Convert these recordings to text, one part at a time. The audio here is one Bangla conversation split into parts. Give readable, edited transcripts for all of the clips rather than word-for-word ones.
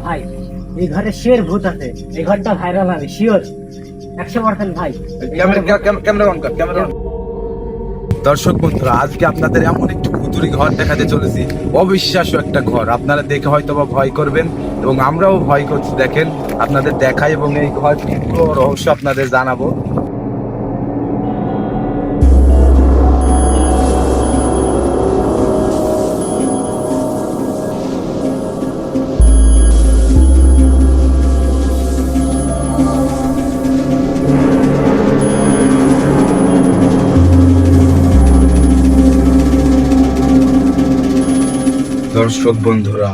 ভাই এই ঘরে শের ভূত আছে, এই ঘরটা ভাইরাল হবে শিওর 100% ভাই। দর্শক বন্ধুরা, আজকে আপনাদের এমন একটি ভুতুড়ি ঘর দেখাতে চলেছি, অবিশ্বাস্য একটা ঘর। আপনারা দেখে হয়তো বা ভয় করবেন এবং আমরাও ভয় করছি। দেখেন আপনাদের দেখাই এবং এই ঘর পুরো রহস্য আপনাদের জানাবো। দর্শক বন্ধুরা,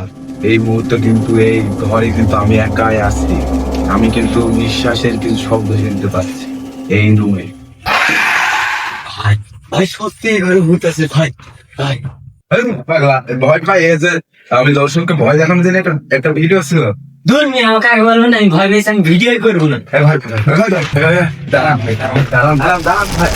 এই মুহূর্তে কিন্তু এই ঘরে কিন্তু আমি একাই আছি। আমি কিন্তু নিঃশ্বাসের কিছু শব্দ শুনতে পাচ্ছি এই রুমে। ভাই ভাই সত্যি এই ঘরে ভূত আছে ভাই। ভাই পাগলা ভয় পাই এই যে আমি দর্শককে ভয় দেখানোর জন্য একটা ভিডিও ছিল। দূর মিয়া, আমাকে আগে বলবেন না, আমি ভয় পেয়েছি, আমি ভিডিও করবো না। ভাই দাঁড়ান ভাই, দাঁড়ান ভাই।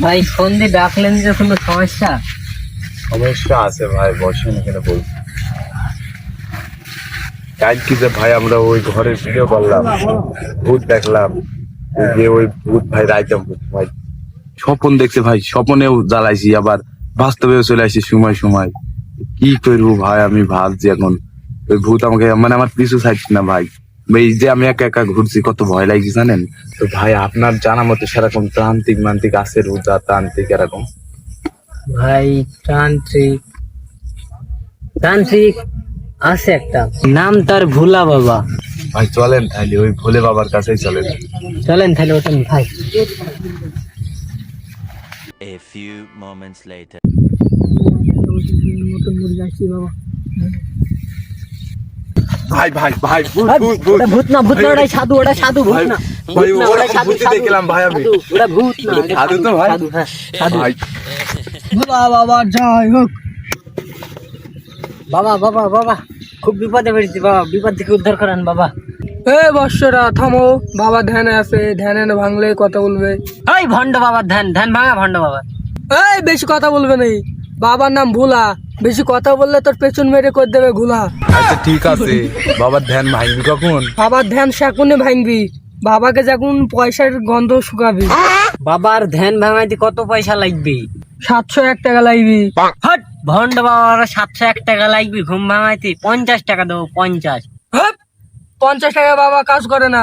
ভাই ফোন দিয়ে ডাকলেন যে কোনো সমস্যা? সমস্যা আছে ভাই, বসেন এখানে বলছি। কাল কি যে ভাই আমরা ওই ঘরের ভিডিও করলাম, ভূত দেখলাম, যে ওই ভূত ভাই রাইতাম ভূত ভাই স্বপন দেখছে ভাই, স্বপনেও জ্বালাইছি, আবার বাস্তবেও চলে আসছি সময় সময়। কি করবো ভাই, আমি ভাবছি এখন ওই ভূত আমাকে মানে আমার পিছু ছাড়ছি না ভাই। এই যে আমি একা একা ঘুরছি, কত ভয় লাগছে জানেন তো ভাই। আপনার জানা মতো সেরকম তান্ত্রিক মান্ত্রিক আছে, রোজা তান্ত্রিক এরকম? ভাই তান্ত্রিক তান্ত্রিক আছে একটা, নাম তার ভোলা বাবা। ভাই চলেন তাহলে ওই ভোলে বাবার কাছেই চলেন। চলেন তাহলে ওঠেন ভাই। A few moments later. ভাই ভাই ভাই ভূত ভূত ভূত ওটা ভূত না, ভূত না, ওটাই সাধু, ওটা সাধু, ভূত না। ভাই ভূত না, ওরা ওটাই সাধু, ভূতই সাধু। দেখলাম ভাই আমি। ওটা ভূত না, ওটা সাধু তো ভাই। সাধু, হ্যাঁ, সাধু। ভাই বাবা বাবা জয় হোক। বাবা বাবা বাবা খুব বিপদে পড়েছি বাবা, বিপদ থেকে উদ্ধার করেন বাবা। এ বর্ষরা থামো, বাবা ধ্যানে আছে, ধ্যানে না ভাঙলে কথা বলবে। ওই ভণ্ড বাবার ধ্যান, ধ্যান ভাঙা ভণ্ড বাবা। এই বেশি কথা বলবে নেই, বাবার নাম ভোলা, বেশি কথা বললে তোর পেছন মেরে করে দেবে ঘোলা। আচ্ছা ঠিক আছে, বাবার ধ্যান ভাঙবি কখন? বাবার ধ্যান শাকুনে ভাঙবি, বাবাকে যখন পয়সার গন্ধ শুকাবি। বাবার ধ্যান ভাঙাইতে কত পয়সা লাগবে? 701 টাকা লাগবি। হট ভণ্ড বাবার 701 টাকা লাগবে ঘুম ভাঙাইতে? 50 টাকা দেবো, 50। হ্যাঁ, 50 টাকা বাবা কাজ করে না,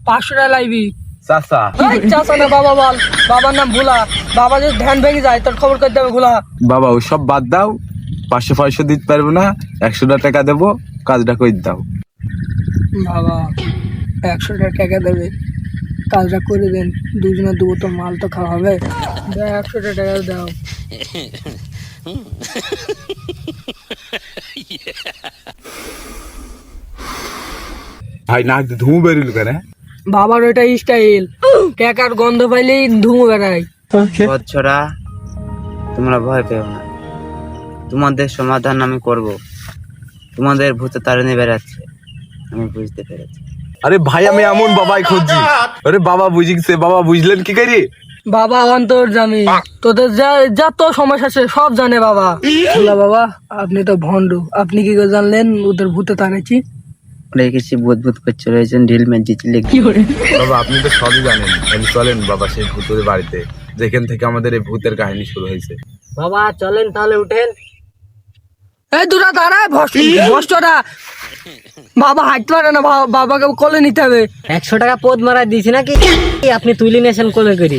500 টাকা লাগবি। চাচা এই চাচা না বাবা বল, বাবার নাম ভোলা, বাবা যদি ধ্যান ভেঙে যায় তোর খবর করে দেবে ঘোলা। বাবা ওসব বাদ দাও, 500 500 দিতে পারবো না, 100 টাকা দেবো, কাজটা করে দাও। বাবা 100 টাকা দেবে, কাজটা করে দেন, দুজনে দেবো তো, মাল তো খাওয়া হবে। 100 টাকা দাও। ভাই নাক দিয়ে ধুমু বেরিল কেন? বাবার ওইটা স্টাইল, টাকার গন্ধ পাইলেই ধুমো বেড়ায়। বৎসরা, তোমরা ভয় পেও না, তোমাদের সমাধান আমি করব। তোমাদের ভূতে তাড়ানি বেড়াচ্ছে, আমি বুঝতে পেরেছি। আরে ভাই আমি এমন বাবাই খুঁজছি। আরে বাবা বুঝিছে, বাবা বুঝলেন কি করি? বাবা অন্তর্যামী, তোদের যা যত সমস্যা আছে সব জানে বাবা। বলা বাবা, আপনি তো ভণ্ড, আপনি কি করে জানলেন ওদের ভূতে তাড়াচ্ছি? কিছু ভূত ভূত করছে রয়েছেন, ঢিল মেরেছি কি করে। বাবা আপনি তো সবই জানেন, তাহলে চলেন বাবা সেই ভূতের বাড়িতে, যেখান থেকে আমাদের এই ভূতের কাহিনী শুরু হয়েছে। বাবা চলেন তাহলে উঠেন। এই দুটা দাঁড়ায় ভষ্টটা, বাবা হাঁটতে পারে না, বাবাকে কোলে নিতে হবে। 100 টাকা পদ মারা দিয়েছি নাকি আপনি তুলে নিয়েছেন কোলে করি?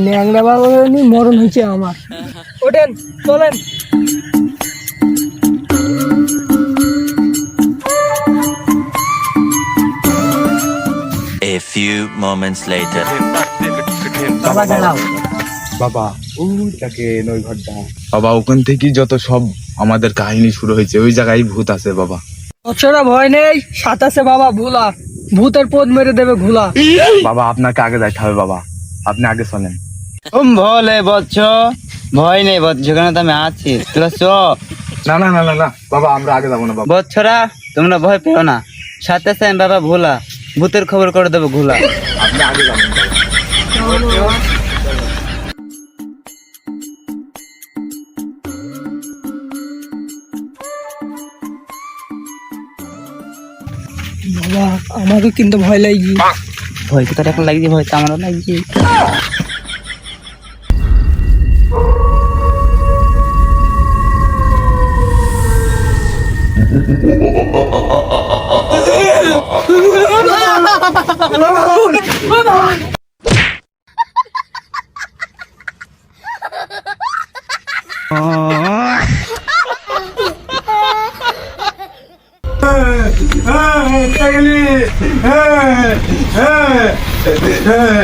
ন্যাংরা বাবা মরণ হয়েছে আমার। ওঠেন চলেন। A few moments later. বাবা দাঁড়াও। বাবা ওইটাকে নই ঘরটা, বাবা ওখান থেকেই যত সব আমাদের কাহিনী শুরু হয়েছে, ওই জায়গায় ভূত আছে বাবা। অচরা ভয় নেই, সাতাশে বাবা ভোলা, ভূতের পদ মেরে দেবে ঘোলা। বাবা আপনাকে আগে যাইতে হবে, বাবা আপনি আগে চলেন। ভলে বচ্চ, ভয় নেই বচ্চ, কেন তো আমি আছি, তোরা চ। না না না না না বাবা, আমরা আগে যাবো না বাবা। বচ্চরা তোমরা ভয় পেও না, সাথে সাথে বাবা ভোলা, ভূতের খবর করে দেবো ঘোলা। আপনি আগে যাবেন বাবা। বাবা আমাকে কিন্তু ভয় লাগছে। ভয় তো তোর এখন লাগছে, ভয় তো আমারও লাগছে। হ্যাঁ